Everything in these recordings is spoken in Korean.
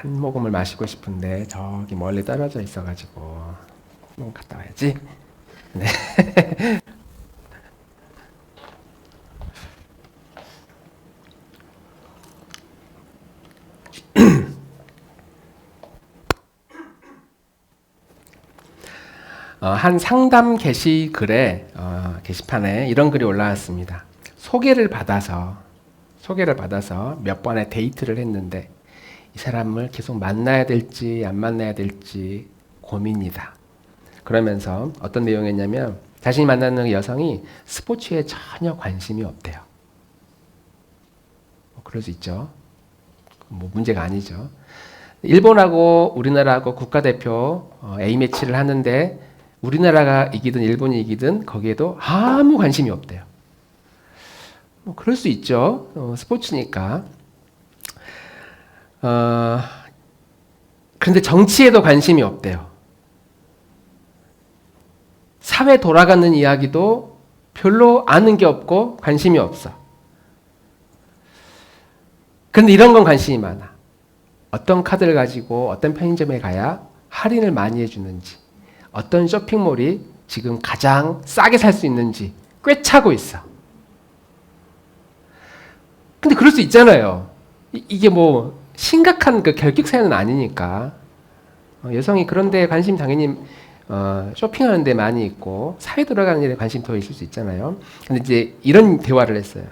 한 모금을 마시고 싶은데 저기 멀리 떨어져 있어가지고 한번 갔다 와야지. 네. 한 상담 게시글에 게시판에 이런 글이 올라왔습니다. 소개를 받아서 몇 번의 데이트를 했는데 이 사람을 계속 만나야 될지 안 만나야 될지 고민이다. 그러면서 어떤 내용이었냐면 자신이 만나는 여성이 스포츠에 전혀 관심이 없대요. 그럴 수 있죠. 뭐 문제가 아니죠. 일본하고 우리나라하고 국가대표 A매치를 하는데 우리나라가 이기든 일본이 이기든 거기에도 아무 관심이 없대요. 뭐 그럴 수 있죠. 스포츠니까. 그런데 정치에도 관심이 없대요. 사회 돌아가는 이야기도 별로 아는 게 없고 관심이 없어. 그런데 이런 건 관심이 많아. 어떤 카드를 가지고 어떤 편의점에 가야 할인을 많이 해주는지, 어떤 쇼핑몰이 지금 가장 싸게 살 수 있는지 꿰차고 있어. 근데 그럴 수 있잖아요. 이게 뭐 심각한 그 결격 사연은 아니니까. 여성이 그런 데 관심 당연히 쇼핑하는 데 많이 있고 사회 돌아가는 일에 관심 더 있을 수 있잖아요. 근데 이제 이런 대화를 했어요.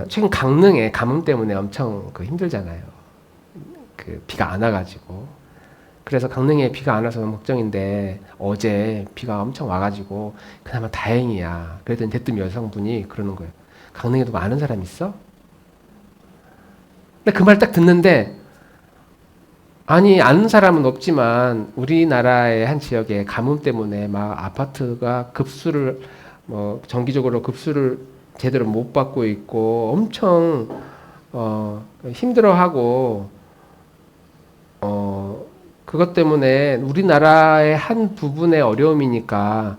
최근 강릉에 가뭄 때문에 엄청 힘들잖아요. 그 비가 안 와가지고. 그래서 강릉에 비가 안 와서 걱정인데 어제 비가 엄청 와가지고 그나마 다행이야. 그랬더니 대뜸 여성분이 그러는 거예요. 강릉에도 뭐 아는 사람 있어? 근데 그 말 딱 듣는데 아니 아는 사람은 없지만 우리나라의 한 지역에 가뭄 때문에 막 아파트가 급수를 뭐 정기적으로 급수를 제대로 못 받고 있고 엄청 힘들어하고 그것 때문에 우리나라의 한 부분의 어려움이니까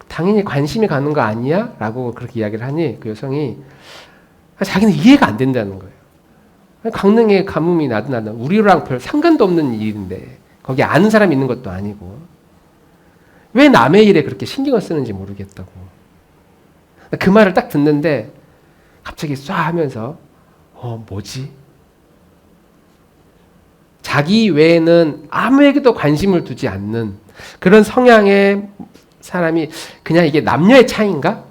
당연히 관심이 가는 거 아니야? 라고 그렇게 이야기를 하니 그 여성이 자기는 이해가 안 된다는 거예요. 강릉에 가뭄이 나든 우리랑 별 상관도 없는 일인데 거기 아는 사람이 있는 것도 아니고 왜 남의 일에 그렇게 신경을 쓰는지 모르겠다고. 그 말을 딱 듣는데 갑자기 쏴 하면서 뭐지? 자기 외에는 아무에게도 관심을 두지 않는 그런 성향의 사람이 그냥 이게 남녀의 차이인가?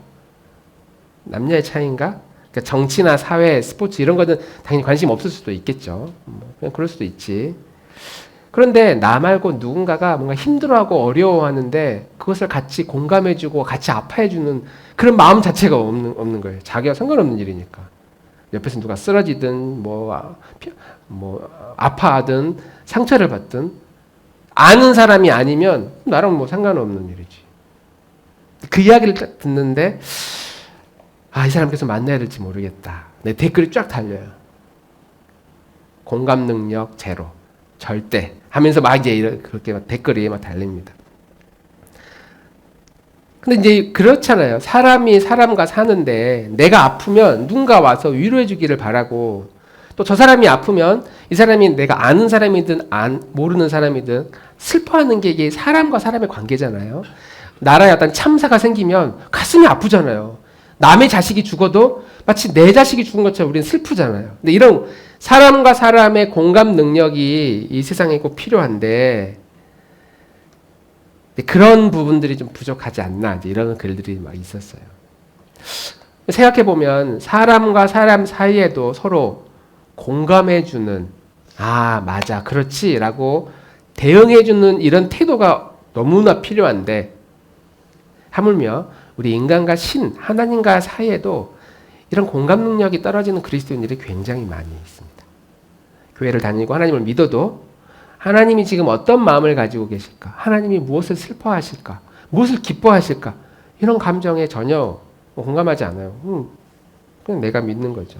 남녀의 차이인가? 그러니까 정치나 사회, 스포츠 이런 거는 당연히 관심 없을 수도 있겠죠. 그냥 그럴 수도 있지. 그런데 나 말고 누군가가 뭔가 힘들어하고 어려워하는데 그것을 같이 공감해주고 같이 아파해주는 그런 마음 자체가 없는 거예요. 자기와 상관없는 일이니까. 옆에서 누가 쓰러지든 뭐 아파하든 상처를 받든 아는 사람이 아니면 나랑 뭐 상관없는 일이지. 그 이야기를 딱 듣는데 이 사람 계속 만나야 될지 모르겠다. 내 댓글이 쫙 달려요. 공감 능력 제로, 절대 하면서 막 이제 그렇게 막 댓글이 막 달립니다. 근데 이제 그렇잖아요. 사람이 사람과 사는데 내가 아프면 누군가 와서 위로해 주기를 바라고 또 저 사람이 아프면 이 사람이 내가 아는 사람이든 모르는 사람이든 슬퍼하는 게 이게 사람과 사람의 관계잖아요. 나라에 어떤 참사가 생기면 가슴이 아프잖아요. 남의 자식이 죽어도 마치 내 자식이 죽은 것처럼 우리는 슬프잖아요. 근데 이런 사람과 사람의 공감 능력이 이 세상에 꼭 필요한데 그런 부분들이 좀 부족하지 않나 이런 글들이 막 있었어요. 생각해보면 사람과 사람 사이에도 서로 공감해주는 맞아 그렇지 라고 대응해주는 이런 태도가 너무나 필요한데 하물며 우리 인간과 하나님과 사이에도 이런 공감 능력이 떨어지는 그리스도인들이 굉장히 많이 있습니다. 교회를 다니고 하나님을 믿어도 하나님이 지금 어떤 마음을 가지고 계실까? 하나님이 무엇을 슬퍼하실까? 무엇을 기뻐하실까? 이런 감정에 전혀 공감하지 않아요. 그냥 내가 믿는 거죠.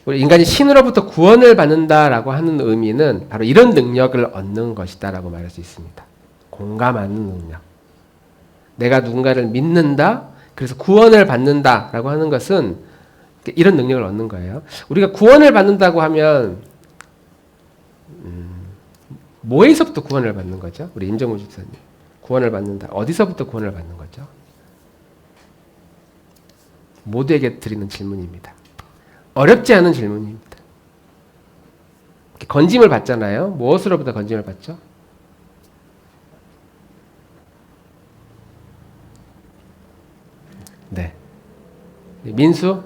우리 인간이 신으로부터 구원을 받는다라고 하는 의미는 바로 이런 능력을 얻는 것이다라고 말할 수 있습니다. 공감하는 능력. 내가 누군가를 믿는다, 그래서 구원을 받는다라고 하는 것은 이런 능력을 얻는 거예요. 우리가 구원을 받는다고 하면 뭐에서부터 구원을 받는 거죠? 우리 임정우 집사님. 구원을 받는다. 어디서부터 구원을 받는 거죠? 모두에게 드리는 질문입니다. 어렵지 않은 질문입니다. 건짐을 받잖아요. 무엇으로부터 건짐을 받죠? 네. 민수?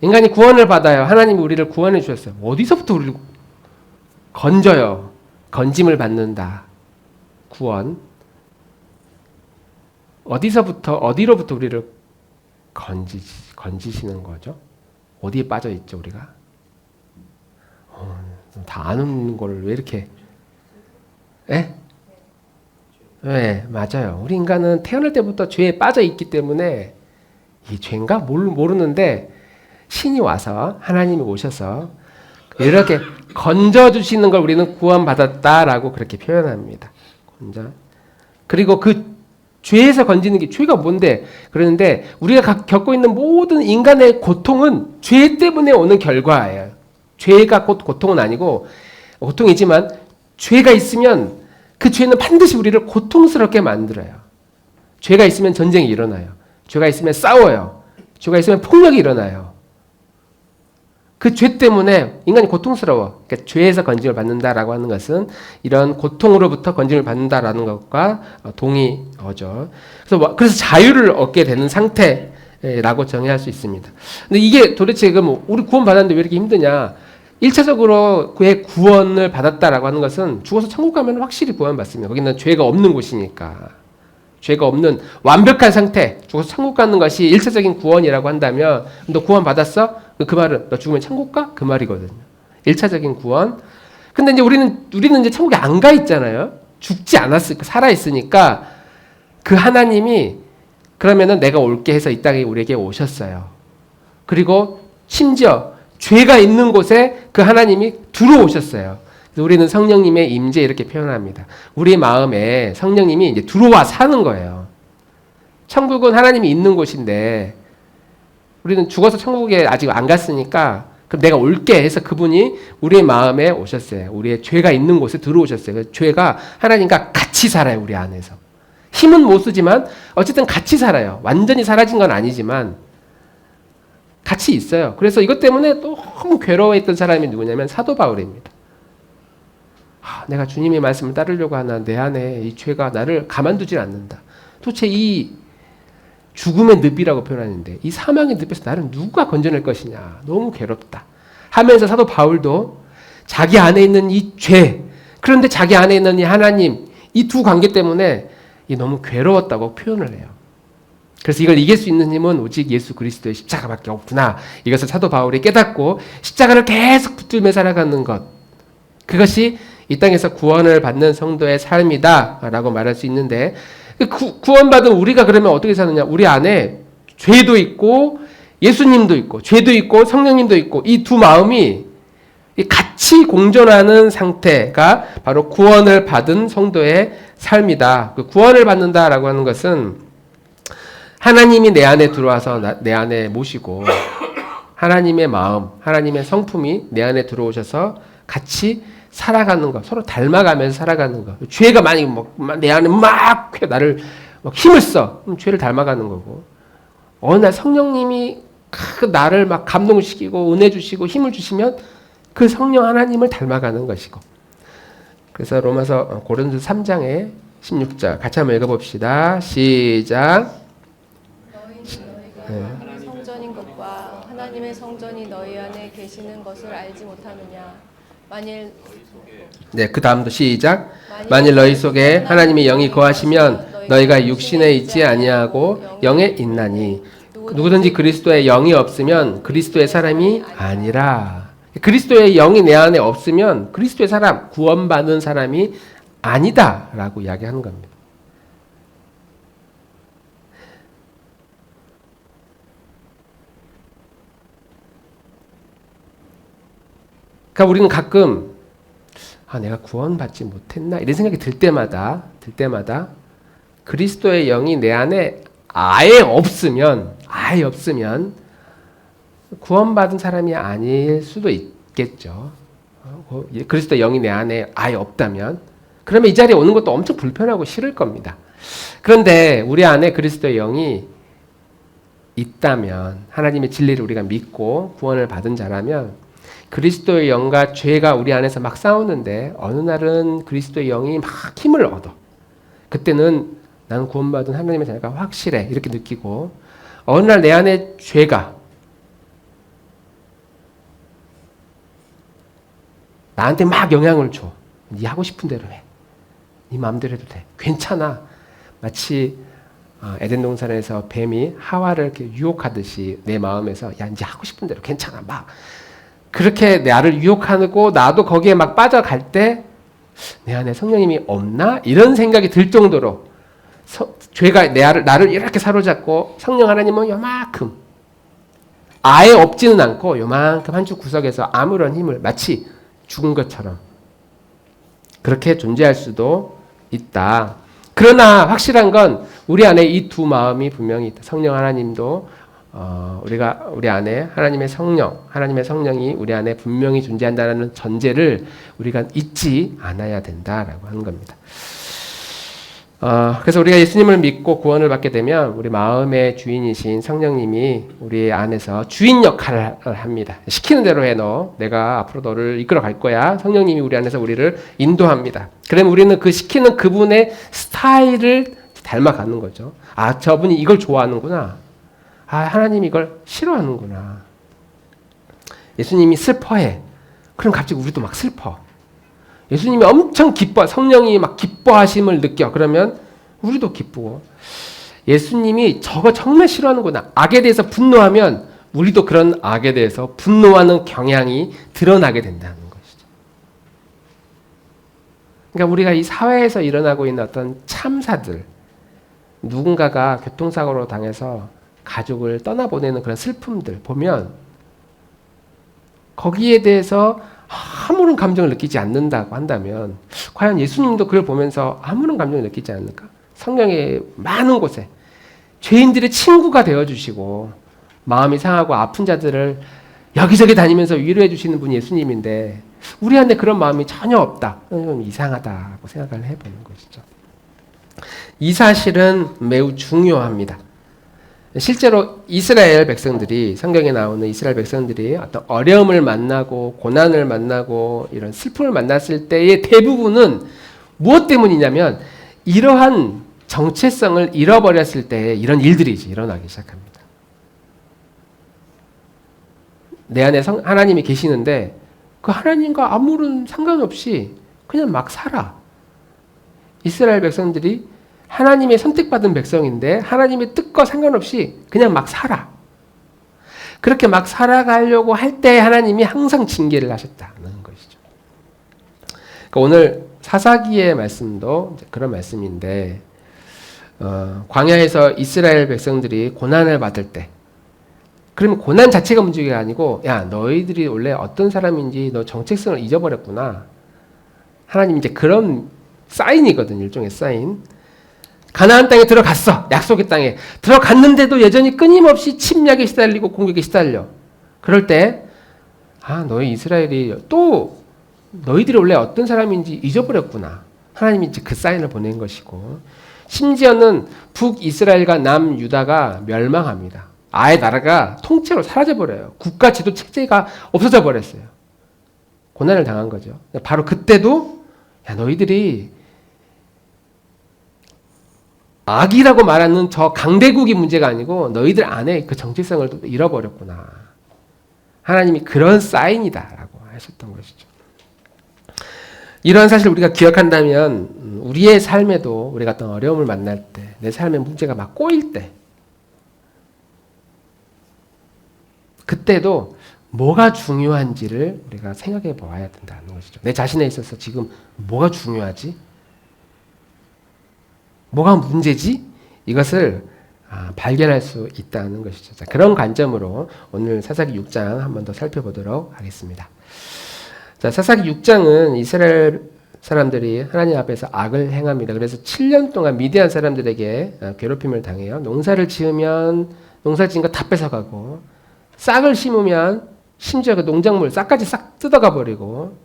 인간이 구원을 받아요. 하나님이 우리를 구원해 주셨어요. 어디서부터 우리를 건져요? 건짐을 받는다. 구원. 어디로부터 우리를 건지시는 거죠? 어디에 빠져 있죠, 우리가? 다 아는 걸 왜 이렇게? 예? 네, 맞아요. 우리 인간은 태어날 때부터 죄에 빠져 있기 때문에 이 죄인가 모르는데 신이 와서 하나님이 오셔서 이렇게 건져주시는 걸 우리는 구원받았다라고 그렇게 표현합니다. 그리고 그 죄에서 건지는 게 죄가 뭔데? 그러는데 우리가 겪고 있는 모든 인간의 고통은 죄 때문에 오는 결과예요. 죄가 곧 고통은 아니고 고통이지만 죄가 있으면 그 죄는 반드시 우리를 고통스럽게 만들어요. 죄가 있으면 전쟁이 일어나요. 죄가 있으면 싸워요. 죄가 있으면 폭력이 일어나요. 그 죄 때문에 인간이 고통스러워. 그러니까 죄에서 건짐을 받는다라고 하는 것은 이런 고통으로부터 건짐을 받는다라는 것과 동의어죠. 그래서 자유를 얻게 되는 상태라고 정의할 수 있습니다. 근데 이게 도대체 우리 구원 받았는데 왜 이렇게 힘드냐? 1차적으로 그의 구원을 받았다라고 하는 것은 죽어서 천국 가면 확실히 구원받습니다. 거기는 죄가 없는 곳이니까. 죄가 없는 완벽한 상태, 죽어서 천국 가는 것이 1차적인 구원이라고 한다면 너 구원 받았어? 그 말은 너 죽으면 천국 가? 그 말이거든요. 1차적인 구원. 근데 이제 우리는 이제 천국에 안 가 있잖아요. 죽지 않았으니까, 살아있으니까 그 하나님이 그러면은 내가 올게 해서 이 땅에 우리에게 오셨어요. 그리고 심지어 죄가 있는 곳에 그 하나님이 들어오셨어요. 그래서 우리는 성령님의 임재 이렇게 표현합니다. 우리 마음에 성령님이 이제 들어와 사는 거예요. 천국은 하나님이 있는 곳인데 우리는 죽어서 천국에 아직 안 갔으니까 그럼 내가 올게 해서 그분이 우리의 마음에 오셨어요. 우리의 죄가 있는 곳에 들어오셨어요. 죄가 하나님과 같이 살아요. 우리 안에서. 힘은 못 쓰지만 어쨌든 같이 살아요. 완전히 사라진 건 아니지만 같이 있어요. 그래서 이것 때문에 너무 괴로워했던 사람이 누구냐면 사도 바울입니다. 내가 주님의 말씀을 따르려고 하나 내 안에 이 죄가 나를 가만두질 않는다. 도대체 이 죽음의 늪이라고 표현하는데 이 사망의 늪에서 나를 누가 건져낼 것이냐. 너무 괴롭다. 하면서 사도 바울도 자기 안에 있는 이 죄, 그런데 자기 안에 있는 이 하나님, 이 두 관계 때문에 너무 괴로웠다고 표현을 해요. 그래서 이걸 이길 수 있는 힘은 오직 예수 그리스도의 십자가밖에 없구나. 이것을 사도 바울이 깨닫고 십자가를 계속 붙들며 살아가는 것. 그것이 이 땅에서 구원을 받는 성도의 삶이다 라고 말할 수 있는데 구원받은 우리가 그러면 어떻게 사느냐. 우리 안에 죄도 있고 예수님도 있고 죄도 있고 성령님도 있고 이 두 마음이 같이 공존하는 상태가 바로 구원을 받은 성도의 삶이다. 구원을 받는다라고 하는 것은 하나님이 내 안에 들어와서 내 안에 모시고 하나님의 마음, 하나님의 성품이 내 안에 들어오셔서 같이 살아가는 것, 서로 닮아가면서 살아가는 것. 죄가 만약에 내 안에 나를 힘을 써. 그럼 죄를 닮아가는 거고. 어느 날 성령님이 나를 감동시키고 은혜 주시고 힘을 주시면 그 성령 하나님을 닮아가는 것이고. 그래서 로마서 고린도서 3장의 16절 같이 한번 읽어봅시다. 시작. 너희가 성전인 것과 하나님의 성전이 너희 안에 계시는 것을 알지 못하느냐. 그 다음도 시작. 만일 너희 속에 하나님의 영이 거하시면 너희가 육신에 있지 아니하고 영에 있나니 누구든지 그리스도의 영이 없으면 그리스도의 사람이 아니라. 그리스도의 영이 내 안에 없으면 그리스도의 사람, 구원받은 사람이 아니다 라고 이야기하는 겁니다. 그러니까 우리는 가끔 내가 구원받지 못했나 이런 생각이 들 때마다 그리스도의 영이 내 안에 아예 없으면 구원받은 사람이 아닐 수도 있겠죠. 그리스도의 영이 내 안에 아예 없다면, 그러면 이 자리에 오는 것도 엄청 불편하고 싫을 겁니다. 그런데 우리 안에 그리스도의 영이 있다면, 하나님의 진리를 우리가 믿고 구원을 받은 자라면, 그리스도의 영과 죄가 우리 안에서 막 싸우는데 어느 날은 그리스도의 영이 막 힘을 얻어. 그때는 나는 구원받은 하나님의 자녀가 확실해 이렇게 느끼고, 어느 날 내 안에 죄가 나한테 막 영향을 줘. 네 하고 싶은 대로 해. 네 마음대로 해도 돼. 괜찮아. 마치 에덴 동산에서 뱀이 하와를 이렇게 유혹하듯이 내 마음에서 야, 이제 하고 싶은 대로 괜찮아. 막 그렇게 나를 유혹하고 나도 거기에 막 빠져갈 때 내 안에 성령님이 없나? 이런 생각이 들 정도로 죄가 나를 이렇게 사로잡고, 성령 하나님은 요만큼, 아예 없지는 않고 요만큼 한쪽 구석에서 아무런 힘을, 마치 죽은 것처럼 그렇게 존재할 수도 있다. 그러나 확실한 건 우리 안에 이 두 마음이 분명히 있다. 성령 하나님도 우리 안에 하나님의 성령이 우리 안에 분명히 존재한다는 전제를 우리가 잊지 않아야 된다라고 하는 겁니다. 그래서 우리가 예수님을 믿고 구원을 받게 되면 우리 마음의 주인이신 성령님이 우리 안에서 주인 역할을 합니다. 시키는 대로 해. 내가 앞으로 너를 이끌어 갈 거야. 성령님이 우리 안에서 우리를 인도합니다. 그러면 우리는 그 시키는 그분의 스타일을 닮아가는 거죠. 아, 저분이 이걸 좋아하는구나. 아, 하나님이 이걸 싫어하는구나. 예수님이 슬퍼해. 그럼 갑자기 우리도 막 슬퍼. 예수님이 엄청 기뻐, 성령이 막 기뻐하심을 느껴. 그러면 우리도 기쁘고. 예수님이 저거 정말 싫어하는구나. 악에 대해서 분노하면 우리도 그런 악에 대해서 분노하는 경향이 드러나게 된다는 것이죠. 그러니까 우리가 이 사회에서 일어나고 있는 어떤 참사들, 누군가가 교통사고로 당해서 가족을 떠나보내는 그런 슬픔들 보면 거기에 대해서 아무런 감정을 느끼지 않는다고 한다면, 과연 예수님도 그걸 보면서 아무런 감정을 느끼지 않을까? 성경의 많은 곳에 죄인들의 친구가 되어주시고 마음이 상하고 아픈 자들을 여기저기 다니면서 위로해 주시는 분이 예수님인데 우리 안에 그런 마음이 전혀 없다. 좀 이상하다고 생각을 해보는 것이죠. 이 사실은 매우 중요합니다. 실제로 이스라엘 백성들이, 성경에 나오는 이스라엘 백성들이 어떤 어려움을 만나고 고난을 만나고 이런 슬픔을 만났을 때의 대부분은 무엇 때문이냐면 이러한 정체성을 잃어버렸을 때 이런 일들이 일어나기 시작합니다. 내 안에 하나님이 계시는데 그 하나님과 아무런 상관없이 그냥 막 살아. 이스라엘 백성들이 하나님의 선택받은 백성인데 하나님의 뜻과 상관없이 그냥 막 살아. 그렇게 막 살아가려고 할 때 하나님이 항상 징계를 하셨다는 것이죠. 그러니까 오늘 사사기의 말씀도 그런 말씀인데, 광야에서 이스라엘 백성들이 고난을 받을 때, 그러면 고난 자체가 문제가 아니고, 야, 너희들이 원래 어떤 사람인지 너 정체성을 잊어버렸구나. 하나님 이제 그런 사인이거든요. 일종의 사인. 가나안 땅에 들어갔어. 약속의 땅에 들어갔는데도 여전히 끊임없이 침략에 시달리고 공격에 시달려. 그럴 때 너희 이스라엘이 또 너희들이 원래 어떤 사람인지 잊어버렸구나. 하나님이 이제 그 사인을 보낸 것이고, 심지어는 북이스라엘과 남유다가 멸망합니다. 아예 나라가 통째로 사라져버려요. 국가 지도 체제가 없어져 버렸어요. 고난을 당한 거죠. 바로 그때도 야, 너희들이 악이라고 말하는 저 강대국이 문제가 아니고 너희들 안에 그 정체성을 잃어버렸구나. 하나님이 그런 사인이다라고 하셨던 것이죠. 이런 사실 우리가 기억한다면 우리의 삶에도 우리가 어떤 어려움을 만날 때, 내 삶의 문제가 막 꼬일 때, 그때도 뭐가 중요한지를 우리가 생각해 보아야 된다는 것이죠. 내 자신에 있어서 지금 뭐가 중요하지? 뭐가 문제지? 이것을 발견할 수 있다는 것이죠. 자, 그런 관점으로 오늘 사사기 6장 한 번 더 살펴보도록 하겠습니다. 자, 사사기 6장은 이스라엘 사람들이 하나님 앞에서 악을 행합니다. 그래서 7년 동안 미디안 사람들에게 괴롭힘을 당해요. 농사를 지으면 농사 지은 거 다 뺏어가고, 싹을 심으면 심지어 그 농작물 싹까지 싹 뜯어가 버리고,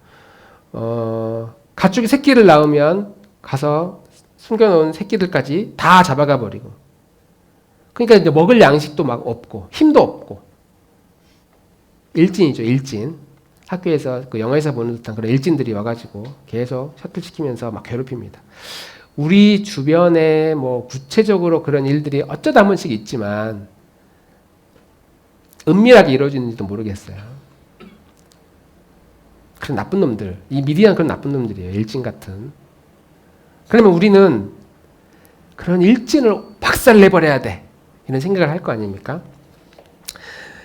가축이 새끼를 낳으면 가서 숨겨놓은 새끼들까지 다 잡아가 버리고, 그러니까 이제 먹을 양식도 막 없고 힘도 없고 일진이죠, 일진. 학교에서 그 영화에서 보는 듯한 그런 일진들이 와가지고 계속 셔틀 시키면서 막 괴롭힙니다. 우리 주변에 뭐 구체적으로 그런 일들이 어쩌다 한 번씩 있지만 은밀하게 이루어지는지도 모르겠어요. 그런 나쁜 놈들, 이 미디안 그런 나쁜 놈들이에요. 일진 같은. 그러면 우리는 그런 일진을 박살내버려야 돼, 이런 생각을 할 거 아닙니까?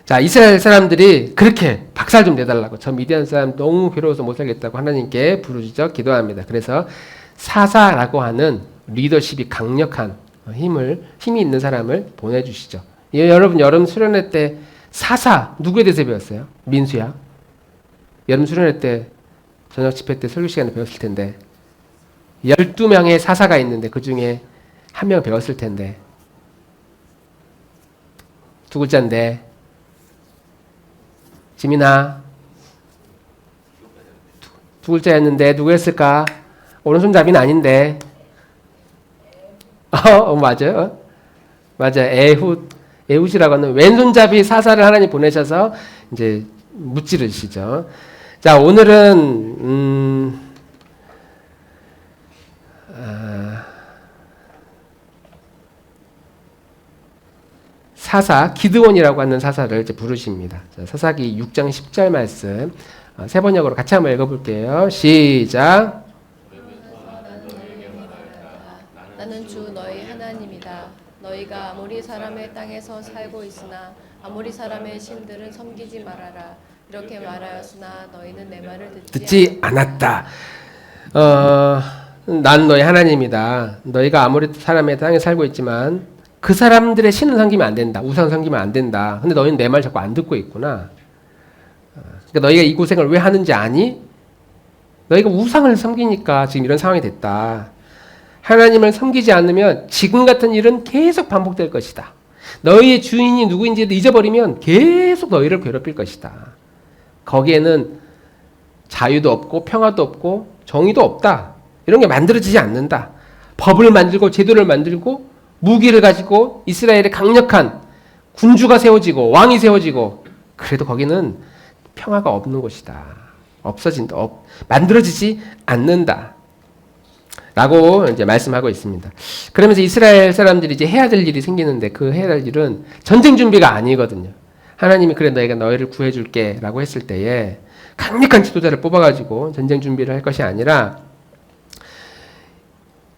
자, 이스라엘 사람들이 그렇게 박살 좀 내달라고, 저 미디안 사람 너무 괴로워서 못 살겠다고 하나님께 부르짖어 기도합니다. 그래서 사사라고 하는 리더십이 강력한 힘이 있는 사람을 보내주시죠. 여러분, 여름 수련회 때 사사 누구에 대해서 배웠어요? 민수야. 여름 수련회 때 저녁 집회 때 설교 시간에 배웠을 텐데 12명의 사사가 있는데 그 중에 한 명 배웠을 텐데 두 글자인데, 지민아, 두 글자였는데 누구였을까? 오른손잡이는 아닌데. 맞아요. 맞아요. 에훗이라고 하는 왼손잡이 사사를 하나님 보내셔서 이제 무찌르시죠. 자, 오늘은 사사 기드온이라고 하는 사사를 이제 부르십니다. 자, 사사기 6장 10절 말씀 세 번역으로 같이 한번 읽어볼게요. 시작. 나는 주 너희 하나님이다. 너희가 아모리 사람의 땅에서 살고 있으나 아모리 사람의 신들은 섬기지 말아라. 이렇게 말하였으나 너희는 내 말을 듣지 않았다. 난 너희 하나님이다. 너희가 아모리 사람의 땅에 살고 있지만 그 사람들의 신을 섬기면 안 된다. 우상 섬기면 안 된다. 근데 너희는 내 말 자꾸 안 듣고 있구나. 그러니까 너희가 이 고생을 왜 하는지 아니? 너희가 우상을 섬기니까 지금 이런 상황이 됐다. 하나님을 섬기지 않으면 지금 같은 일은 계속 반복될 것이다. 너희의 주인이 누구인지를 잊어버리면 계속 너희를 괴롭힐 것이다. 거기에는 자유도 없고 평화도 없고 정의도 없다. 이런 게 만들어지지 않는다. 법을 만들고 제도를 만들고 무기를 가지고 이스라엘의 강력한 군주가 세워지고 왕이 세워지고, 그래도 거기는 평화가 없는 곳이다. 없어진다. 만들어지지 않는다. 라고 이제 말씀하고 있습니다. 그러면서 이스라엘 사람들이 이제 해야 될 일이 생기는데 그 해야 될 일은 전쟁 준비가 아니거든요. 하나님이 그래 내가 너희를 구해줄게 라고 했을 때에 강력한 지도자를 뽑아가지고 전쟁 준비를 할 것이 아니라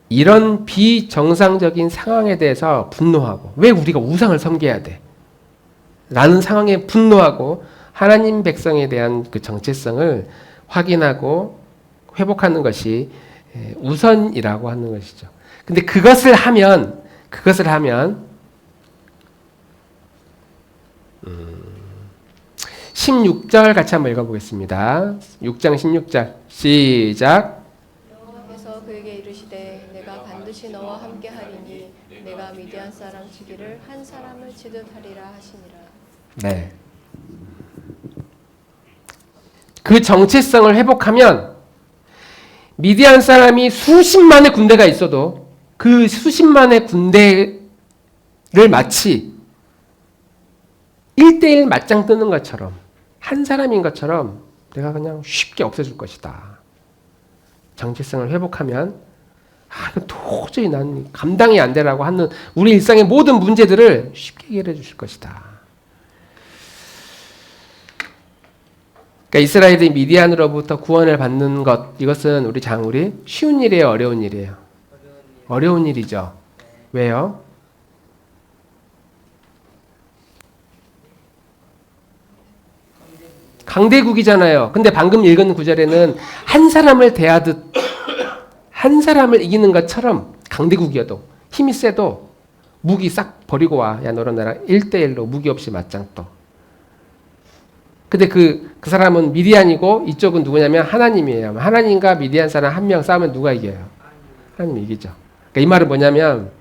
이런 비정상적인 상황에 대해서 분노하고, 왜 우리가 우상을 섬겨야 돼? 라는 상황에 분노하고 하나님 백성에 대한 그 정체성을 확인하고 회복하는 것이 우선이라고 하는 것이죠. 근데 그것을 하면 16절 같이 한번 읽어보겠습니다. 6장 16절 시작. 여호와께서 그에게 이르시되 내가 반드시 너와 함께 하리니 내가 미디안 사람 치기를 한 사람을 치듯 하리라 하시니라. 네. 그 정체성을 회복하면 미디안 사람이 수십만의 군대가 있어도 그 수십만의 군대를 마치 1대1 맞짱 뜨는 것처럼 한 사람인 것처럼 내가 그냥 쉽게 없애줄 것이다. 정체성을 회복하면 도저히 난 감당이 안 되라고 하는 우리 일상의 모든 문제들을 쉽게 해결해 주실 것이다. 그러니까 이스라엘이 미디안으로부터 구원을 받는 것, 이것은 우리 쉬운 일이에요, 어려운 일이에요? 어려운 일이죠. 왜요? 강대국이잖아요. 근데 방금 읽은 구절에는 한 사람을 대하듯 한 사람을 이기는 것처럼 강대국이어도 힘이 세도 무기 싹 버리고 와. 야, 너랑 나랑 1대1로 무기 없이 맞짱 떠. 근데 그 사람은 미디안이고 이쪽은 누구냐면 하나님이에요. 하나님과 미디안 사람 한 명 싸우면 누가 이겨요? 하나님이 이기죠. 그러니까 이 말은 뭐냐면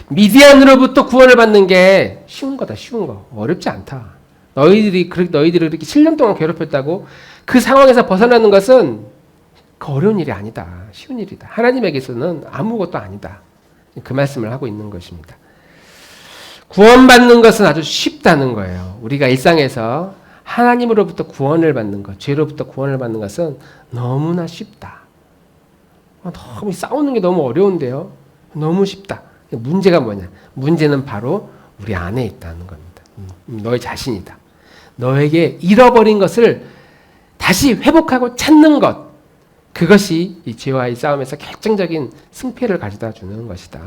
미디안으로부터 구원을 받는 게 쉬운 거다. 쉬운 거. 어렵지 않다. 너희들을 그렇게 7년 동안 괴롭혔다고 그 상황에서 벗어나는 것은 그 어려운 일이 아니다. 쉬운 일이다. 하나님에게서는 아무것도 아니다. 그 말씀을 하고 있는 것입니다. 구원받는 것은 아주 쉽다는 거예요. 우리가 일상에서 하나님으로부터 구원을 받는 것, 죄로부터 구원을 받는 것은 너무나 쉽다. 너무 싸우는 게 너무 어려운데요. 너무 쉽다. 문제가 뭐냐? 문제는 바로 우리 안에 있다는 겁니다. 너의 자신이다. 너에게 잃어버린 것을 다시 회복하고 찾는 것. 그것이 이 죄와의 싸움에서 결정적인 승패를 가져다 주는 것이다.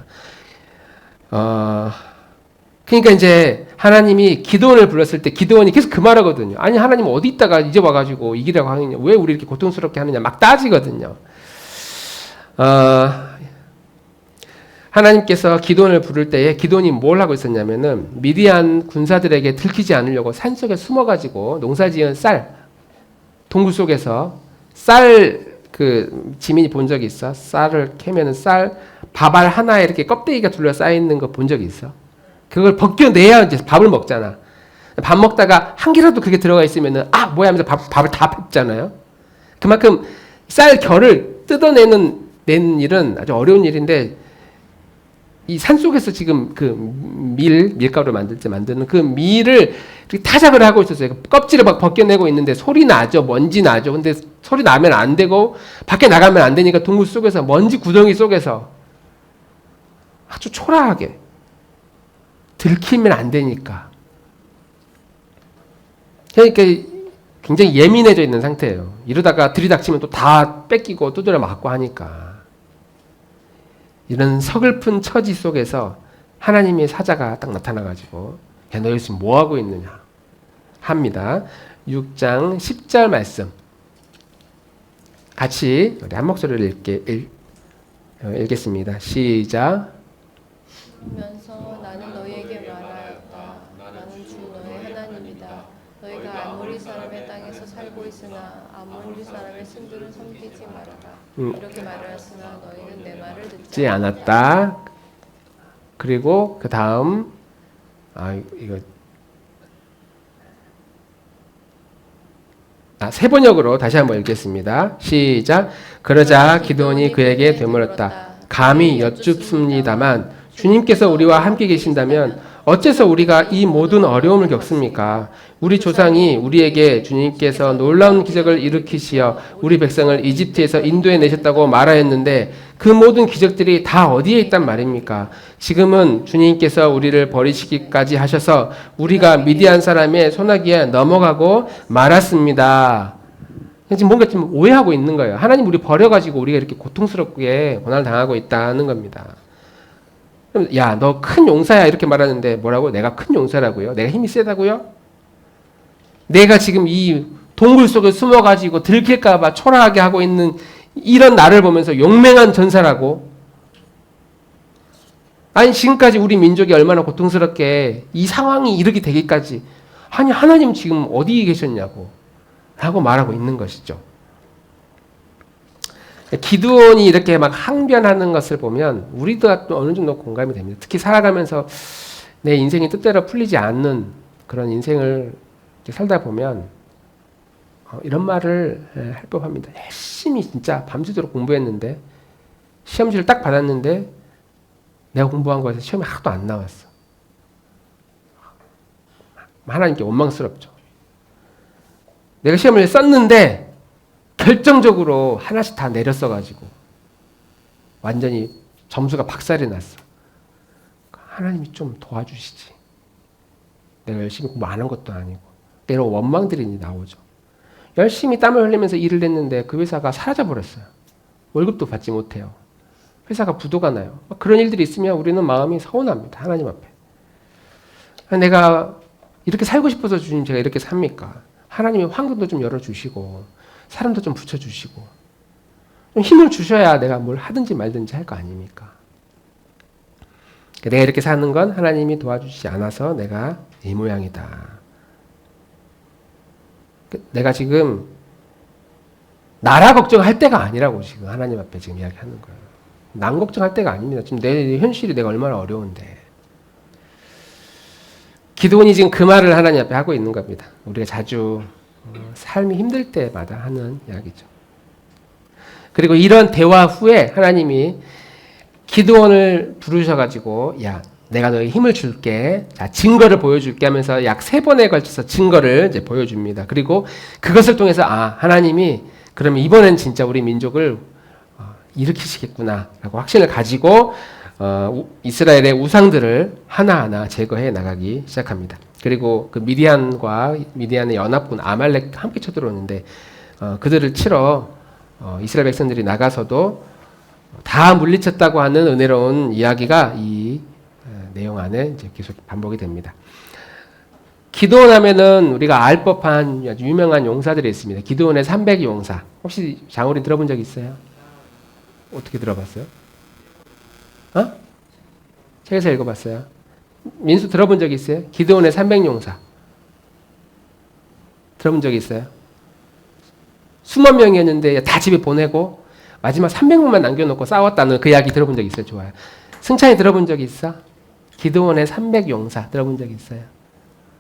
그러니까 이제 하나님이 기드온을 불렀을 때 기드온이 계속 그 말하거든요. 아니 하나님 어디 있다가 이제 와가지고 이기라고 하느냐? 왜 우리 이렇게 고통스럽게 하느냐? 막 따지거든요. 하나님께서 기드온을 부를 때에 기드온이 뭘 하고 있었냐면은 미디안 군사들에게 들키지 않으려고 산속에 숨어가지고 농사지은 쌀 동굴 속에서 쌀 그 지민이 본 적이 있어? 쌀을 캐면은 쌀 밥알 하나에 이렇게 껍데기가 둘러싸여 있는 거 본 적이 있어? 그걸 벗겨내야 이제 밥을 먹잖아. 밥 먹다가 한 개라도 그게 들어가 있으면은 뭐야 하면서 밥을 다 뱉잖아요. 그만큼 쌀 결을 뜯어내는 일은 아주 어려운 일인데 이 산속에서 지금 그 밀가루 만들 때 만드는 그 밀을 이렇게 타작을 하고 있었어요. 껍질을 막 벗겨내고 있는데 소리 나죠. 먼지 나죠. 근데 소리 나면 안 되고 밖에 나가면 안 되니까 동굴 속에서 먼지 구덩이 속에서 아주 초라하게 들키면 안 되니까. 그러니까 굉장히 예민해져 있는 상태예요. 이러다가 들이닥치면 또 다 뺏기고 두드려 맞고 하니까. 이런 서글픈 처지 속에서 하나님의 사자가 딱 나타나가지고 야, 너희 지금 뭐하고 있느냐 합니다. 6장 10절 말씀 같이 우리 한 목소리를 읽겠습니다. 시작. 면서 나는 너희에게 말하였다. 나는 주 너희 하나님이다. 너희가 아모리 사람의 땅에서 살고 있으나 아모리 사람의 신들은 섬기지 말아라. 이렇게 말하였으나 너희는 내 말을 듣지 않았다. 그리고 그 다음 이거 세 번역으로 다시 한번 읽겠습니다. 시작. 그러자 기드온이 그에게 되물었다. 감히 여쭙습니다만 주님께서 우리와 함께 계신다면 어째서 우리가 이 모든 어려움을 겪습니까? 우리 조상이 우리에게 주님께서 놀라운 기적을 일으키시어 우리 백성을 이집트에서 인도해 내셨다고 말하였는데 그 모든 기적들이 다 어디에 있단 말입니까? 지금은 주님께서 우리를 버리시기까지 하셔서 우리가 미디안 사람의 손아귀에 넘어가고 말았습니다. 지금 뭔가 좀 오해하고 있는 거예요. 하나님 우리 버려가지고 우리가 이렇게 고통스럽게 고난을 당하고 있다는 겁니다. 야, 너 큰 용사야 이렇게 말하는데 뭐라고? 내가 큰 용사라고요? 내가 힘이 세다고요? 내가 지금 이 동굴 속에 숨어가지고 들킬까봐 초라하게 하고 있는 이런 나를 보면서 용맹한 전사라고? 아니 지금까지 우리 민족이 얼마나 고통스럽게 이 상황이 이르게 되기까지 아니 하나님 지금 어디 계셨냐고 라고 말하고 있는 것이죠. 기드온이 이렇게 막 항변하는 것을 보면 우리도 어느 정도 공감이 됩니다. 특히 살아가면서 내 인생이 뜻대로 풀리지 않는 그런 인생을 살다 보면 이런 말을 할 법합니다. 열심히 진짜 밤새도록 공부했는데 시험지를 딱 받았는데 내가 공부한 거에서 시험이 하나도 안 나왔어. 하나님께 원망스럽죠. 내가 시험을 썼는데 결정적으로 하나씩 다 내렸어가지고 완전히 점수가 박살이 났어. 하나님이 좀 도와주시지. 내가 열심히 공부 안 한 것도 아니고 이런 원망들이 나오죠. 열심히 땀을 흘리면서 일을 했는데 그 회사가 사라져버렸어요. 월급도 받지 못해요. 회사가 부도가 나요. 그런 일들이 있으면 우리는 마음이 서운합니다. 하나님 앞에. 내가 이렇게 살고 싶어서 주님 제가 이렇게 삽니까? 하나님이 환경도 좀 열어주시고 사람도 좀 붙여주시고 좀 힘을 주셔야 내가 뭘 하든지 말든지 할 거 아닙니까? 내가 이렇게 사는 건 하나님이 도와주시지 않아서 내가 이 모양이다. 내가 지금 나라 걱정할 때가 아니라고 지금 하나님 앞에 지금 이야기하는 거예요. 남 걱정할 때가 아닙니다. 지금 내 현실이 내가 얼마나 어려운데. 기드온이 지금 그 말을 하나님 앞에 하고 있는 겁니다. 우리가 자주 삶이 힘들 때마다 하는 이야기죠. 그리고 이런 대화 후에 하나님이 기드온을 부르셔가지고 야 내가 너에게 힘을 줄게. 자, 증거를 보여줄게 하면서 약 3번에 걸쳐서 증거를 이제 보여줍니다. 그리고 그것을 통해서 하나님이 그러면 이번엔 진짜 우리 민족을 일으키시겠구나라고 확신을 가지고 이스라엘의 우상들을 하나하나 제거해 나가기 시작합니다. 그리고 그 미디안의 연합군 아말렉 함께 쳐들어오는데 그들을 치러 이스라엘 백성들이 나가서도 다 물리쳤다고 하는 은혜로운 이야기가 이 내용 안에 이제 계속 반복이 됩니다. 기드온 하면은 우리가 알 법한 아주 유명한 용사들이 있습니다. 기드온의 300용사. 혹시 장우리 들어본 적 있어요? 어떻게 들어봤어요? 책에서 읽어봤어요? 민수 들어본 적 있어요? 기드온의 300용사. 들어본 적 있어요? 수만 명이었는데 다 집에 보내고 마지막 300명만 남겨놓고 싸웠다는 그 이야기 들어본 적 있어요? 좋아요. 승찬이 들어본 적 있어? 기드온의 300용사 들어본 적 있어요?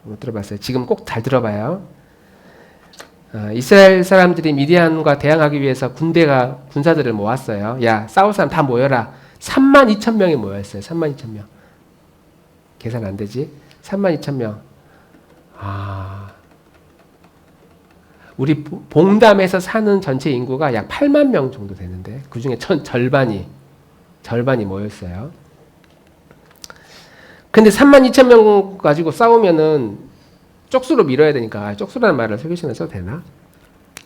못 들어봤어요. 지금 꼭 잘 들어봐요. 이스라엘 사람들이 미디안과 대항하기 위해서 군사들을 모았어요. 야, 싸울 사람 다 모여라. 32,000명이 모였어요. 32,000명. 계산 안 되지? 32,000명. 우리 봉담에서 사는 전체 인구가 약 8만 명 정도 되는데 그 중에 절반이 모였어요. 근데 32,000명 가지고 싸우면은 쪽수로 밀어야 되니까 쪽수라는 말을 설교시간에 써도 되나?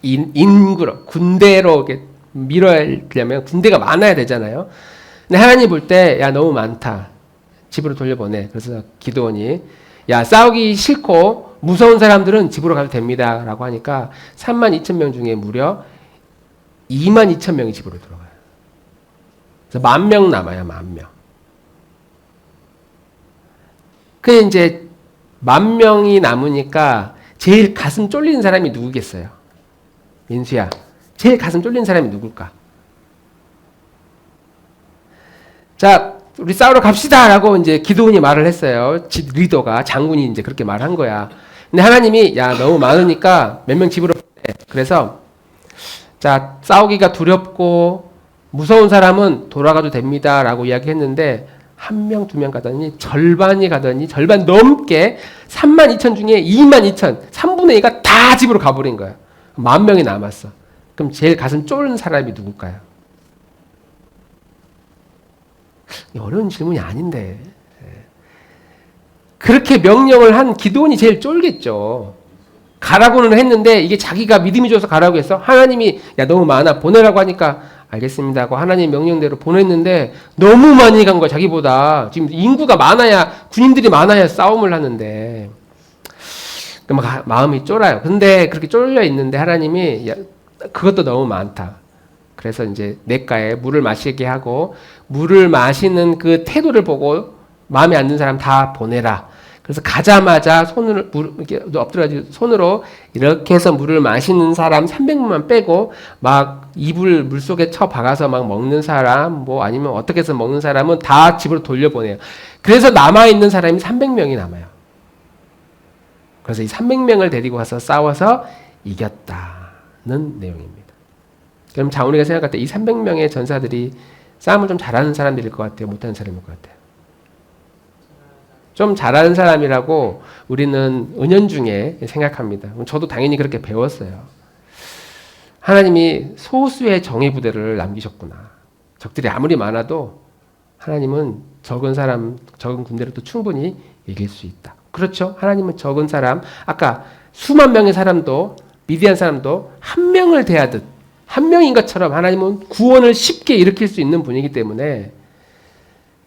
인구로 군대로 이렇게 밀어야려면 군대가 많아야 되잖아요. 근데 하나님 볼 때 야 너무 많다. 집으로 돌려보내. 그래서 기드온이 야 싸우기 싫고 무서운 사람들은 집으로 가도 됩니다. 라고 하니까 32,000명 중에 무려 22,000명이 집으로 들어가요. 그래서 10,000명 남아요. 10,000명. 그 이제 10,000명이 남으니까 제일 가슴 쫄리는 사람이 누구겠어요? 민수야. 제일 가슴 쫄리는 사람이 누굴까? 자, 우리 싸우러 갑시다! 라고 이제 기드온이 말을 했어요. 집 리더가, 장군이 이제 그렇게 말한 거야. 근데 하나님이, 야, 너무 많으니까 몇 명 집으로 보내. 그래서, 자, 싸우기가 두렵고 무서운 사람은 돌아가도 됩니다. 라고 이야기했는데, 1명, 2명 가더니, 절반 넘게 32,000 중에 22,000, 3분의 2가 다 집으로 가버린 거야. 10,000명이 남았어. 그럼 제일 가슴 쫄는 사람이 누굴까요? 어려운 질문이 아닌데. 그렇게 명령을 한 기드온이 제일 쫄겠죠. 가라고는 했는데 이게 자기가 믿음이 줘서 가라고 했어. 하나님이 야 너무 많아 보내라고 하니까 알겠습니다 하고 하나님 명령대로 보냈는데 너무 많이 간 거야. 자기보다. 지금 인구가 많아야 군인들이 많아야 싸움을 하는데 마음이 쫄아요. 근데 그렇게 쫄려 있는데 하나님이 야, 그것도 너무 많다. 그래서 이제 냇가에 물을 마시게 하고 물을 마시는 그 태도를 보고 마음에 안 드는 사람 다 보내라. 그래서 가자마자 이렇게 엎드려가지고 손으로 이렇게 해서 물을 마시는 사람 300명만 빼고 막 이불 물속에 쳐박아서 막 먹는 사람 뭐 아니면 어떻게 해서 먹는 사람은 다 집으로 돌려보내요. 그래서 남아있는 사람이 300명이 남아요. 그래서 이 300명을 데리고 가서 싸워서 이겼다는 내용입니다. 그럼 우리가 생각할 때 이 300명의 전사들이 싸움을 좀 잘하는 사람들일 것 같아요? 못하는 사람일 것 같아요? 좀 잘하는 사람이라고 우리는 은연중에 생각합니다. 저도 당연히 그렇게 배웠어요. 하나님이 소수의 정예 부대를 남기셨구나. 적들이 아무리 많아도 하나님은 적은 군대로도 충분히 이길 수 있다. 그렇죠? 하나님은 적은 사람, 아까 수만 명의 사람도 미디안 사람도 한 명을 대하듯 한 명인 것처럼 하나님은 구원을 쉽게 일으킬 수 있는 분이기 때문에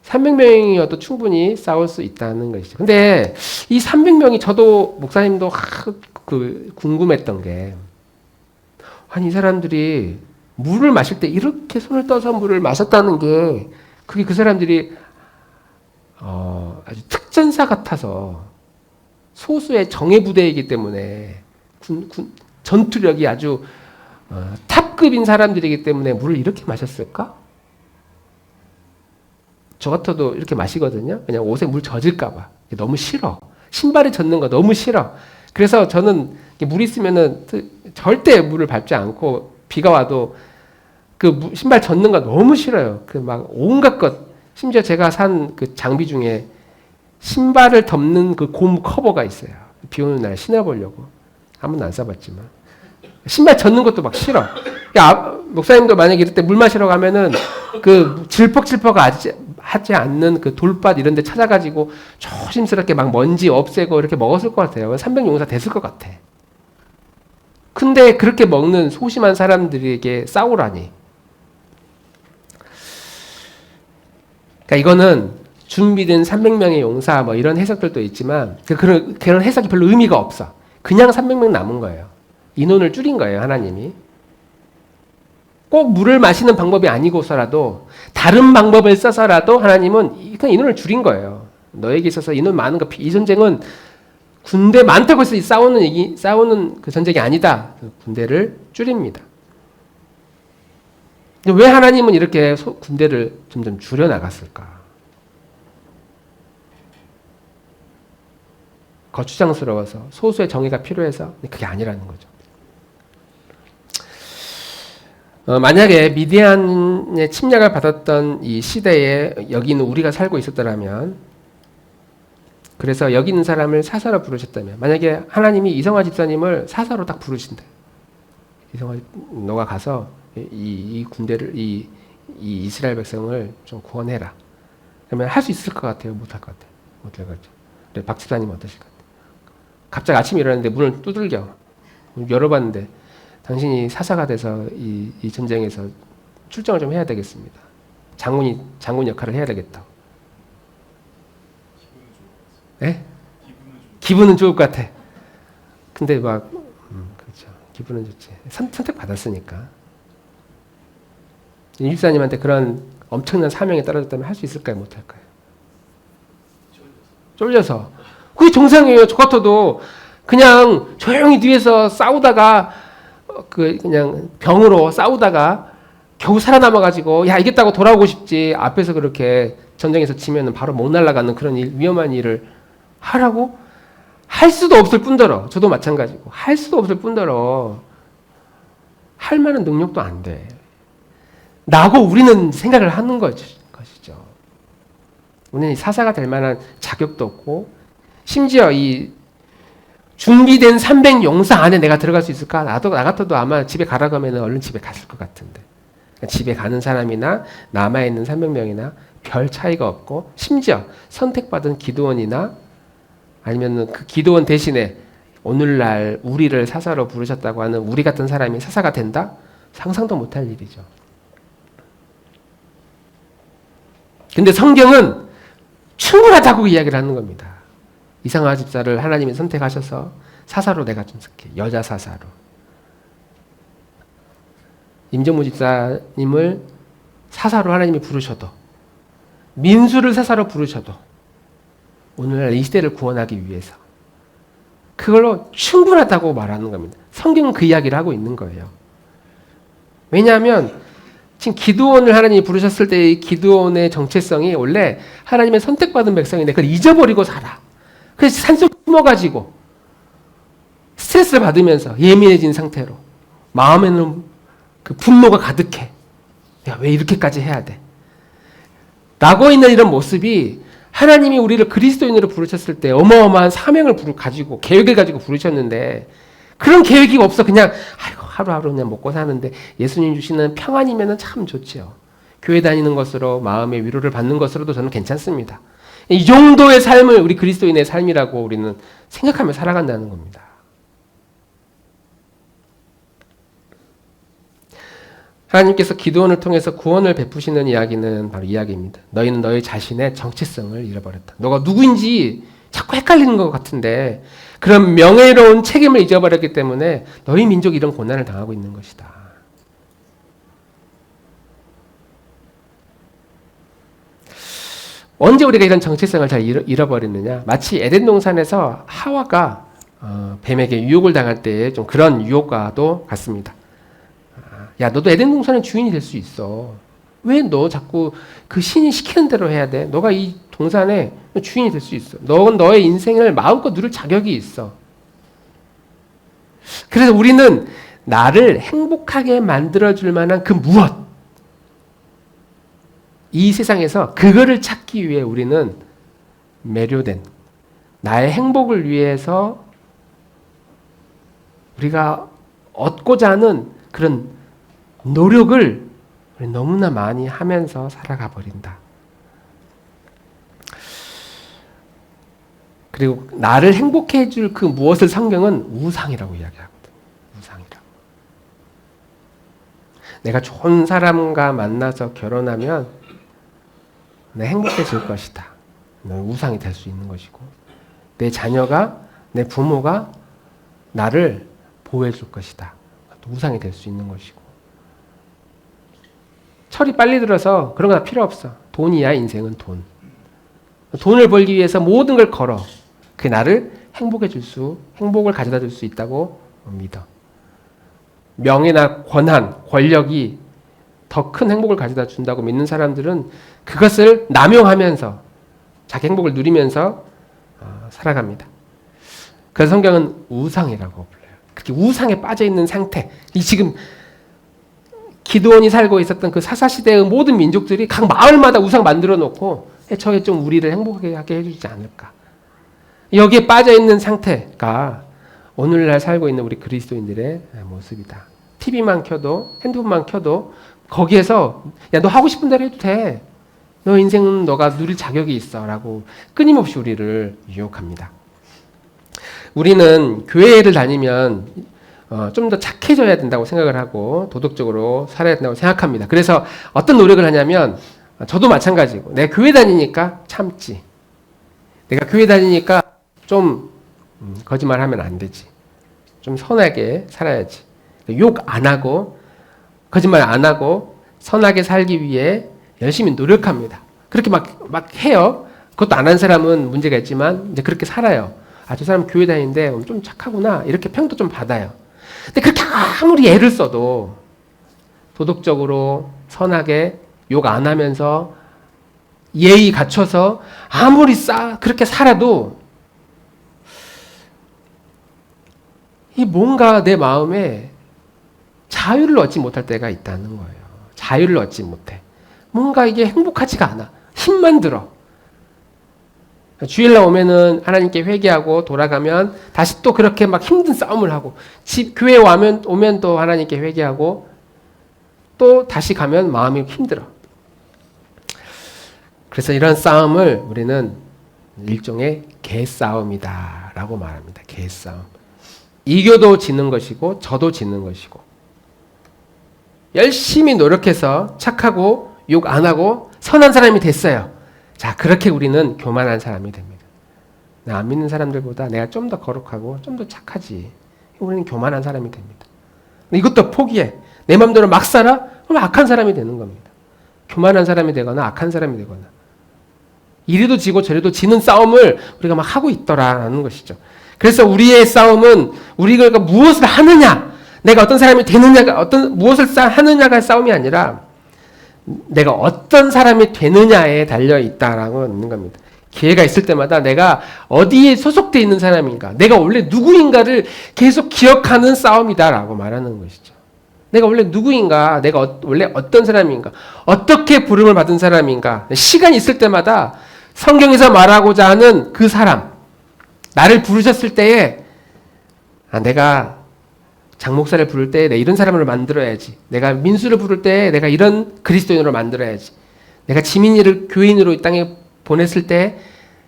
300명이어도 충분히 싸울 수 있다는 것이죠. 근데 이 300명이 저도 목사님도 궁금했던 게 아니 이 사람들이 물을 마실 때 이렇게 손을 떠서 물을 마셨다는 게 그게 그 사람들이 아주 특전사 같아서 소수의 정예부대이기 때문에 전투력이 아주 탑급인 사람들이기 때문에 물을 이렇게 마셨을까? 저 같아도 이렇게 마시거든요. 그냥 옷에 물 젖을까봐. 너무 싫어. 신발에 젖는 거 너무 싫어. 그래서 저는 물 있으면은 절대 물을 밟지 않고 비가 와도 그 신발 젖는 거 너무 싫어요. 그 막 온갖 것. 심지어 제가 산 그 장비 중에 신발을 덮는 그 곰 커버가 있어요. 비 오는 날 신어보려고. 한 번도 안 써봤지만. 신발 젖는 것도 막 싫어. 목사님도 만약에 이럴 때 물 마시러 가면은 그 질퍽질퍽 하지 않는 그 돌밭 이런 데 찾아가지고 조심스럽게 막 먼지 없애고 이렇게 먹었을 것 같아요. 300용사 됐을 것 같아. 근데 그렇게 먹는 소심한 사람들에게 싸우라니. 그러니까 이거는 준비된 300명의 용사 뭐 이런 해석들도 있지만 그런 해석이 별로 의미가 없어. 그냥 300명 남은 거예요. 인원을 줄인 거예요, 하나님이. 꼭 물을 마시는 방법이 아니고서라도 다른 방법을 써서라도 하나님은 그냥 인원을 줄인 거예요. 너에게 있어서 인원 많은 거, 이 전쟁은 군대 많다고 해서 싸우는 그 전쟁이 아니다. 그 군대를 줄입니다. 왜 하나님은 이렇게 군대를 점점 줄여 나갔을까? 거추장스러워서 소수의 정의가 필요해서 그게 아니라는 거죠. 만약에 미디안의 침략을 받았던 이 시대에 여기 있는 우리가 살고 있었더라면, 그래서 여기 있는 사람을 사사로 부르셨다면, 만약에 하나님이 이성화 집사님을 사사로 딱 부르신대. 이성화, 너가 가서 이 군대를, 이 이스라엘 백성을 좀 구원해라. 그러면 할 수 있을 것 같아요? 못할 것 같아요? 못할 것 같아요. 그래, 박 집사님은 어떠실 것 같아요? 갑자기 아침에 일어났는데 문을 두들겨. 열어봤는데, 당신이 사사가 돼서 이 전쟁에서 출정을 좀 해야 되겠습니다. 장군 역할을 해야 되겠다. 네? 기분은 좋을 것 같아. 근데 그렇죠. 기분은 좋지. 선택 받았으니까. 일사님한테 그런 엄청난 사명이 떨어졌다면 할 수 있을까요? 못할까요? 쫄려서. 그게 정상이에요. 저 같아도 그냥 조용히 뒤에서 싸우다가 그냥 병으로 싸우다가 겨우 살아남아가지고 야 이겼다고 돌아오고 싶지, 앞에서 그렇게 전쟁에서 지면은 바로 못 날아가는 그런 위험한 일을 하라고? 할 수도 없을 뿐더러, 저도 마찬가지고 할 수도 없을 뿐더러 할 만한 능력도 안 돼. 나고 우리는 생각을 하는 것이죠. 우리는 사사가 될 만한 자격도 없고, 심지어 이 준비된 300용사 안에 내가 들어갈 수 있을까? 나 같아도 아마 집에 가라고 하면 얼른 집에 갔을 것 같은데. 집에 가는 사람이나 남아있는 300명이나 별 차이가 없고, 심지어 선택받은 기드원이나 아니면 그 기드원 대신에 오늘날 우리를 사사로 부르셨다고 하는 우리 같은 사람이 사사가 된다? 상상도 못할 일이죠. 근데 성경은 충분하다고 이야기를 하는 겁니다. 이상화 집사를 하나님이 선택하셔서 사사로 내가 좀 쓸게. 여자 사사로. 임정무 집사님을 사사로 하나님이 부르셔도, 민수를 사사로 부르셔도 오늘날 이 시대를 구원하기 위해서 그걸로 충분하다고 말하는 겁니다. 성경은 그 이야기를 하고 있는 거예요. 왜냐하면 지금 기드온을 하나님이 부르셨을 때의 기드온의 정체성이 원래 하나님의 선택받은 백성인데 그걸 잊어버리고 살아. 그래서 산속에 숨어가지고 스트레스를 받으면서 예민해진 상태로 마음에는 그 분노가 가득해. 내가 왜 이렇게까지 해야 돼? 라고 있는 이런 모습이, 하나님이 우리를 그리스도인으로 부르셨을 때 어마어마한 사명을 가지고, 계획을 가지고 부르셨는데 그런 계획이 없어. 그냥 아이고 하루하루 그냥 먹고 사는데 예수님 주시는 평안이면 참 좋지요. 교회 다니는 것으로 마음의 위로를 받는 것으로도 저는 괜찮습니다. 이 정도의 삶을 우리 그리스도인의 삶이라고 우리는 생각하며 살아간다는 겁니다. 하나님께서 기드온을 통해서 구원을 베푸시는 이야기는 바로 이야기입니다. 너희는 너희 자신의 정체성을 잃어버렸다. 너가 누구인지 자꾸 헷갈리는 것 같은데 그런 명예로운 책임을 잊어버렸기 때문에 너희 민족이 이런 고난을 당하고 있는 것이다. 언제 우리가 이런 정체성을 잘 잃어버리느냐? 마치 에덴 동산에서 하와가 뱀에게 유혹을 당할 때의 좀 그런 유혹과도 같습니다. 야, 너도 에덴 동산의 주인이 될 수 있어. 왜 너 자꾸 그 신이 시키는 대로 해야 돼? 너가 이 동산의 주인이 될 수 있어. 넌 너의 인생을 마음껏 누릴 자격이 있어. 그래서 우리는 나를 행복하게 만들어줄 만한 그 무엇, 이 세상에서 그거를 찾기 위해 우리는 매료된, 나의 행복을 위해서 우리가 얻고자 하는 그런 노력을 너무나 많이 하면서 살아가 버린다. 그리고 나를 행복해 해줄 그 무엇을 성경은 우상이라고 이야기하거든. 우상이라고. 내가 좋은 사람과 만나서 결혼하면 내 행복해질 것이다. 우상이 될 수 있는 것이고, 내 자녀가, 내 부모가 나를 보호해 줄 것이다. 우상이 될 수 있는 것이고, 철이 빨리 들어서 그런 거 필요 없어. 돈이야. 인생은 돈. 돈을 벌기 위해서 모든 걸 걸어. 그게 나를 행복을 가져다 줄 수 있다고 믿어. 명예나 권한, 권력이 더 큰 행복을 가져다 준다고 믿는 사람들은 그것을 남용하면서 자기 행복을 누리면서 살아갑니다. 그래서 성경은 우상이라고 불러요. 그렇게 우상에 빠져 있는 상태. 이 지금 기드온이 살고 있었던 그 사사시대의 모든 민족들이 각 마을마다 우상 만들어 놓고 저게 좀 우리를 행복하게 하게 해주지 않을까. 여기에 빠져 있는 상태가 오늘날 살고 있는 우리 그리스도인들의 모습이다. TV만 켜도, 핸드폰만 켜도 거기에서 야, 너 하고 싶은 대로 해도 돼. 너 인생은 너가 누릴 자격이 있어. 라고 끊임없이 우리를 유혹합니다. 우리는 교회를 다니면 좀 더 착해져야 된다고 생각을 하고 도덕적으로 살아야 된다고 생각합니다. 그래서 어떤 노력을 하냐면 저도 마찬가지고 내가 교회 다니니까 참지. 내가 교회 다니니까 좀 거짓말하면 안 되지. 좀 선하게 살아야지. 욕 안 하고 거짓말 안 하고 선하게 살기 위해 열심히 노력합니다. 그렇게 막 해요. 그것도 안 한 사람은 문제가 있지만 이제 그렇게 살아요. 아, 저 사람 교회 다니는데 좀 착하구나. 이렇게 평도 좀 받아요. 근데 그렇게 아무리 애를 써도 도덕적으로 선하게 욕 안 하면서 예의 갖춰서 아무리 그렇게 살아도 이 뭔가 내 마음에 자유를 얻지 못할 때가 있다는 거예요. 자유를 얻지 못해. 뭔가 이게 행복하지가 않아. 힘만 들어. 주일날 오면은 하나님께 회개하고 돌아가면 다시 또 그렇게 막 힘든 싸움을 하고, 교회에 오면 또 하나님께 회개하고 또 다시 가면 마음이 힘들어. 그래서 이런 싸움을 우리는 일종의 개싸움이다 라고 말합니다. 개싸움. 이겨도 지는 것이고 저도 지는 것이고, 열심히 노력해서 착하고 욕 안 하고 선한 사람이 됐어요. 자, 그렇게 우리는 교만한 사람이 됩니다. 나 안 믿는 사람들보다 내가 좀 더 거룩하고 좀 더 착하지. 우리는 교만한 사람이 됩니다. 이것도 포기해. 내 마음대로 막 살아? 그럼 악한 사람이 되는 겁니다. 교만한 사람이 되거나 악한 사람이 되거나 이리도 지고 저리도 지는 싸움을 우리가 막 하고 있더라라는 것이죠. 그래서 우리의 싸움은 우리가 무엇을 하느냐, 내가 어떤 사람이 되느냐가, 무엇을 하느냐가 싸움이 아니라 내가 어떤 사람이 되느냐에 달려 있다라고 있는 겁니다. 기회가 있을 때마다 내가 어디에 소속되어 있는 사람인가, 내가 원래 누구인가를 계속 기억하는 싸움이다라고 말하는 것이죠. 내가 원래 누구인가, 내가 원래 어떤 사람인가, 어떻게 부름을 받은 사람인가, 시간이 있을 때마다 성경에서 말하고자 하는 그 사람, 나를 부르셨을 때에 내가 장 목사를 부를 때 내가 이런 사람을 만들어야지. 내가 민수를 부를 때 내가 이런 그리스도인으로 만들어야지. 내가 지민이를 교인으로 이 땅에 보냈을 때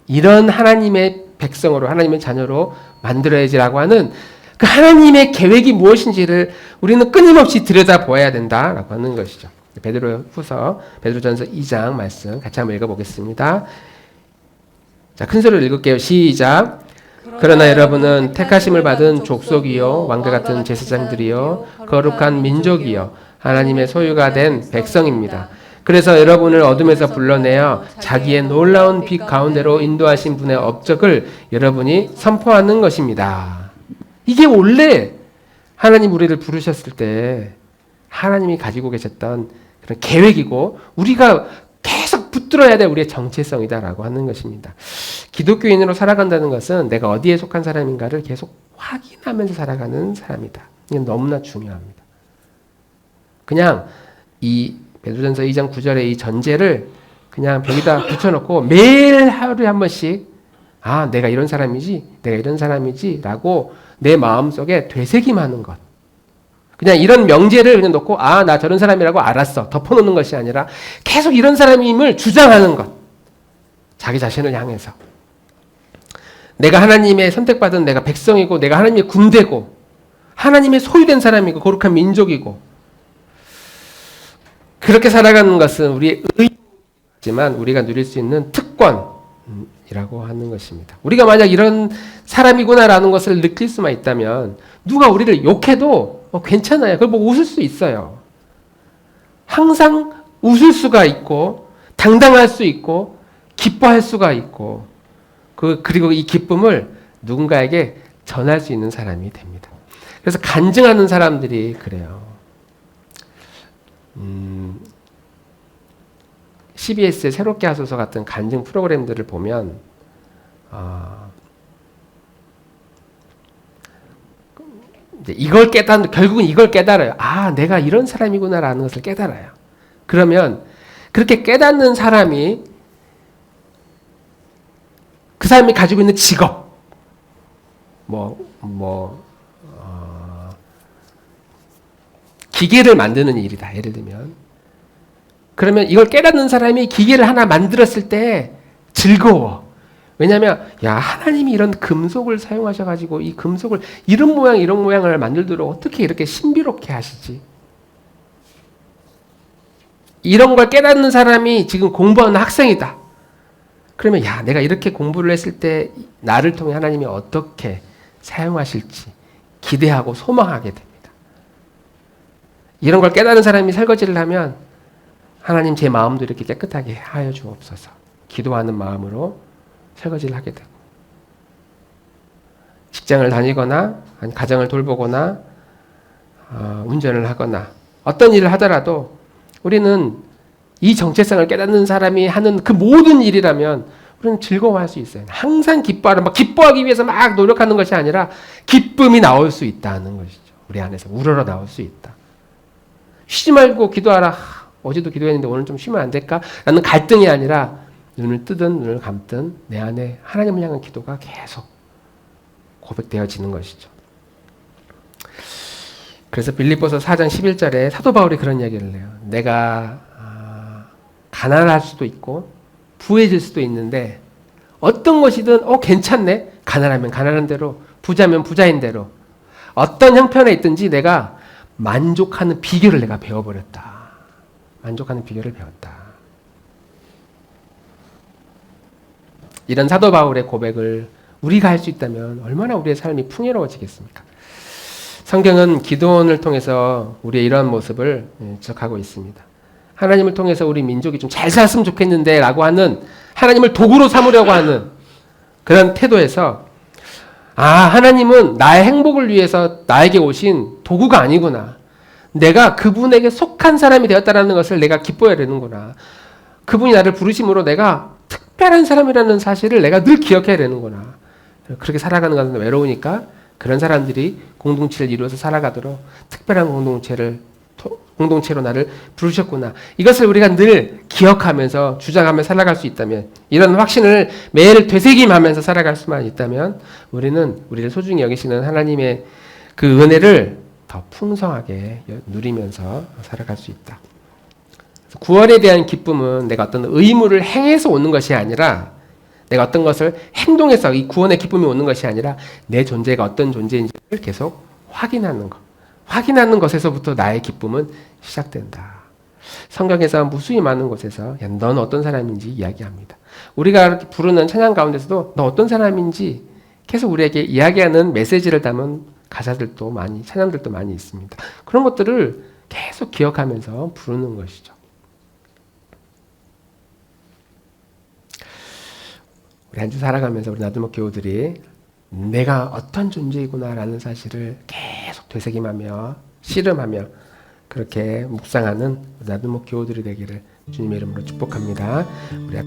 이런 하나님의 백성으로, 하나님의 자녀로 만들어야지라고 하는 그 하나님의 계획이 무엇인지를 우리는 끊임없이 들여다보아야 된다라고 하는 것이죠. 베드로전서 2장 말씀 같이 한번 읽어보겠습니다. 자, 큰 소리로 읽을게요. 시작. 그러나 여러분은 택하심을 받은 족속이요 왕과 같은 제사장들이요 거룩한 민족이요 하나님의 소유가 된 백성입니다. 그래서 여러분을 어둠에서 불러내어 자기의 놀라운 빛 가운데로 인도하신 분의 업적을 여러분이 선포하는 것입니다. 이게 원래 하나님 우리를 부르셨을 때 하나님이 가지고 계셨던 그런 계획이고 우리가 계속 붙들어야 될 우리의 정체성이다라고 하는 것입니다. 기독교인으로 살아간다는 것은 내가 어디에 속한 사람인가를 계속 확인하면서 살아가는 사람이다. 이건 너무나 중요합니다. 그냥 이 베드로전서 2장 9절의 이 전제를 그냥 벽에다 붙여놓고 매일 하루에 한 번씩 아, 내가 이런 사람이지, 내가 이런 사람이지 라고 내 마음속에 되새김하는 것. 그냥 이런 명제를 그냥 놓고 아, 나 저런 사람이라고 알았어. 덮어놓는 것이 아니라 계속 이런 사람임을 주장하는 것. 자기 자신을 향해서. 내가 하나님의 선택받은 내가 백성이고 내가 하나님의 군대고 하나님의 소유된 사람이고 거룩한 민족이고 그렇게 살아가는 것은 우리의 의지만 우리가 누릴 수 있는 특권이라고 하는 것입니다. 우리가 만약 이런 사람이구나라는 것을 느낄 수만 있다면 누가 우리를 욕해도 괜찮아요. 그걸 보고 웃을 수 있어요. 항상 웃을 수가 있고 당당할 수 있고 기뻐할 수가 있고 그리고 이 기쁨을 누군가에게 전할 수 있는 사람이 됩니다. 그래서 간증하는 사람들이 그래요. CBS의 새롭게 하소서 같은 간증 프로그램들을 보면 이걸 결국은 이걸 깨달아요. 아, 내가 이런 사람이구나라는 것을 깨달아요. 그러면 그렇게 깨닫는 사람이 그 사람이 가지고 있는 직업, 기계를 만드는 일이다. 예를 들면. 그러면 이걸 깨닫는 사람이 기계를 하나 만들었을 때 즐거워. 왜냐하면 야, 하나님이 이런 금속을 사용하셔가지고 이 금속을 이런 모양 이런 모양을 만들도록 어떻게 이렇게 신비롭게 하시지? 이런 걸 깨닫는 사람이 지금 공부하는 학생이다. 그러면 야, 내가 이렇게 공부를 했을 때 나를 통해 하나님이 어떻게 사용하실지 기대하고 소망하게 됩니다. 이런 걸 깨닫는 사람이 설거지를 하면 하나님 제 마음도 이렇게 깨끗하게 하여 주옵소서. 기도하는 마음으로 설거지를 하게 되고 직장을 다니거나 가정을 돌보거나 운전을 하거나 어떤 일을 하더라도 우리는 이 정체성을 깨닫는 사람이 하는 그 모든 일이라면 우리는 즐거워할 수 있어요. 항상 기뻐하기 위해서 막 노력하는 것이 아니라 기쁨이 나올 수 있다는 것이죠. 우리 안에서 우러러 나올 수 있다. 쉬지 말고 기도하라. 어제도 기도했는데 오늘 좀 쉬면 안 될까? 라는 갈등이 아니라 눈을 뜨든 눈을 감든 내 안에 하나님을 향한 기도가 계속 고백되어지는 것이죠. 그래서 빌립보서 4장 11절에 사도 바울이 그런 이야기를 해요. 내가 가난할 수도 있고 부해질 수도 있는데 어떤 것이든 괜찮네. 가난하면 가난한 대로, 부자면 부자인 대로 어떤 형편에 있든지 내가 만족하는 비결을 내가 배워버렸다. 만족하는 비결을 배웠다. 이런 사도 바울의 고백을 우리가 할 수 있다면 얼마나 우리의 삶이 풍요로워지겠습니까? 성경은 기도원을 통해서 우리의 이러한 모습을 지적하고 있습니다. 하나님을 통해서 우리 민족이 좀 잘 살았으면 좋겠는데 라고 하는 하나님을 도구로 삼으려고 하는 그런 태도에서 하나님은 나의 행복을 위해서 나에게 오신 도구가 아니구나. 내가 그분에게 속한 사람이 되었다는 것을 내가 기뻐해야 되는구나. 그분이 나를 부르심으로 내가 특별한 사람이라는 사실을 내가 늘 기억해야 되는구나. 그렇게 살아가는 것은 외로우니까 그런 사람들이 공동체를 이루어서 살아가도록 특별한 공동체로 나를 부르셨구나. 이것을 우리가 늘 기억하면서 주장하며 살아갈 수 있다면, 이런 확신을 매일 되새김하면서 살아갈 수만 있다면 우리는 우리를 소중히 여기시는 하나님의 그 은혜를 더 풍성하게 누리면서 살아갈 수 있다. 구원에 대한 기쁨은 내가 어떤 의무를 행해서 오는 것이 아니라, 내가 어떤 것을 행동해서 이 구원의 기쁨이 오는 것이 아니라 내 존재가 어떤 존재인지를 계속 확인하는 것. 확인하는 것에서부터 나의 기쁨은 시작된다. 성경에서 무수히 많은 곳에서 넌 어떤 사람인지 이야기합니다. 우리가 부르는 찬양 가운데서도 너 어떤 사람인지 계속 우리에게 이야기하는 메시지를 담은 가사들도 많이, 찬양들도 많이 있습니다. 그런 것들을 계속 기억하면서 부르는 것이죠. 우리 한 주 살아가면서 우리 나들목 교우들이 내가 어떤 존재이구나라는 사실을 계속 되새김하며 씨름하며 그렇게 묵상하는 나들목 교우들이 되기를 주님의 이름으로 축복합니다. 우리